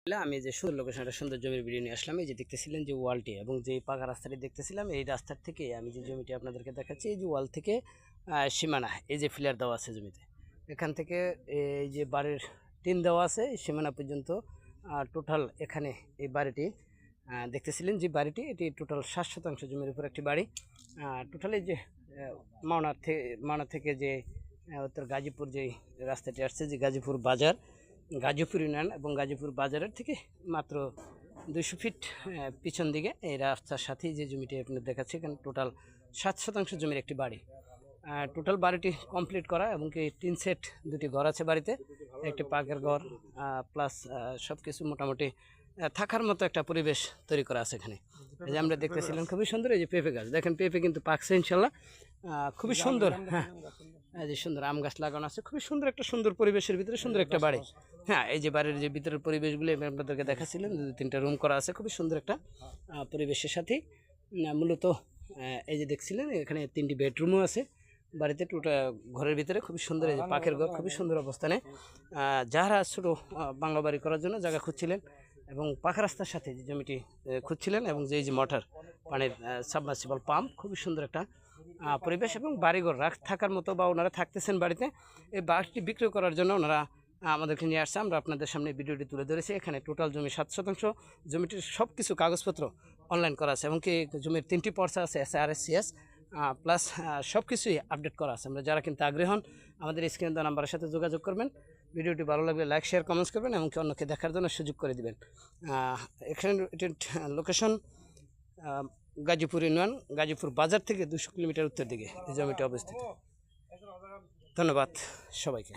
আমি যে সুন্দর লোকেশন একটা সুন্দর জমির ভিডিও নিয়ে আসলাম। এই যে দেখতেছিলেন যে ওয়ালটি এবং যে পাকা রাস্তাটি দেখতেছিলাম, এই রাস্তার থেকে আমি যে জমিটি আপনাদেরকে দেখাচ্ছি, এই যে ওয়াল থেকে সীমানা, এই যে ফিলার দেওয়া আছে জমিতে, এখান থেকে এই যে বাড়ির টিন দেওয়া আছে এই সীমানা পর্যন্ত টোটাল এখানে এই বাড়িটি দেখতেছিলেন যে বাড়িটি, এটি টোটাল 60% জমির উপর একটি বাড়ি। টোটালি যে মাওনা থেকে যে উত্তর গাজীপুর যে রাস্তাটি আসছে, যে গাজীপুর বাজার, গাজীপুর ইউনিয়ন এবং গাজীপুর বাজারের থেকে মাত্র 200 ফিট পিছন দিকে এই রাস্তার সাথেই যে জমিটি আপনাদের দেখাচ্ছে, এখানে টোটাল 7% জমির একটি বাড়ি। টোটাল বাড়িটি কমপ্লিট করা এবং কি 3 সেট 2টি ঘর আছে বাড়িতে, একটি পাকের ঘর প্লাস সব কিছু মোটামুটি থাকার মতো একটা পরিবেশ তৈরি করা আছে এখানে। এই যে আমরা দেখতেছিলাম খুবই সুন্দর, এই যে পেঁপে গাছ দেখেন, পেঁপে কিন্তু পাকছে ইনশাল্লাহ, খুবই সুন্দর। হ্যাঁ, এই যে সুন্দর আম গাছ লাগানো আছে, খুবই সুন্দর একটা সুন্দর পরিবেশের ভিতরে সুন্দর একটা বাড়ি। হ্যাঁ, এই যে বাড়ির যে ভিতরের পরিবেশগুলো আপনাদেরকে দেখাচ্ছিলেন, 2-3টা রুম করা আছে খুবই সুন্দর একটা পরিবেশের সাথে। মূলত এই যে দেখছিলেন এখানে 3টি বেডরুমও আছে বাড়িতে, টোটাল ঘরের ভিতরে খুবই সুন্দর, এই যে পাকের ঘর খুবই সুন্দর অবস্থানে। যারা ছোটো বাংলা বাড়ি করার জন্য জায়গা খুঁজছিলেন এবং পাকা রাস্তার সাথে যে জমিটি খুঁজছিলেন, এবং যে এই যে মোটর পানির সাবমার্সিবল পাম্প, খুবই সুন্দর একটা পরিবেশ এবং বাড়িঘর থাকার মতো, বা ওনারা থাকতেছেন বাড়িতে, এই বাড়িটি বিক্রি করার জন্য ওনারা আমাদেরকে নিয়ে আসছে। আমরা আপনাদের সামনে ভিডিওটি তুলে ধরেছি। এখানে টোটাল জমি 7%, জমিটির সব কিছু কাগজপত্র অনলাইন করা আছে এবং কি জমির 3টি পর্চা আছে, SRSCS প্লাস সব কিছুই আপডেট করা আছে। আমরা যারা কিন্তু আগ্রহী হন, আমাদের স্ক্রিনে দেওয়া নাম্বারের সাথে যোগাযোগ করবেন। ভিডিওটি ভালো লাগলে লাইক শেয়ার কমেন্টস করবেন এবং কি অন্যকে দেখার জন্য সুযোগ করে দিবেন। এখানে লোকেশন গাজীপুর ইউনিয়ন, গাজীপুর বাজার থেকে 200 কিলোমিটার উত্তর দিকে এই জমিটি অবস্থিত। ধন্যবাদ সবাইকে।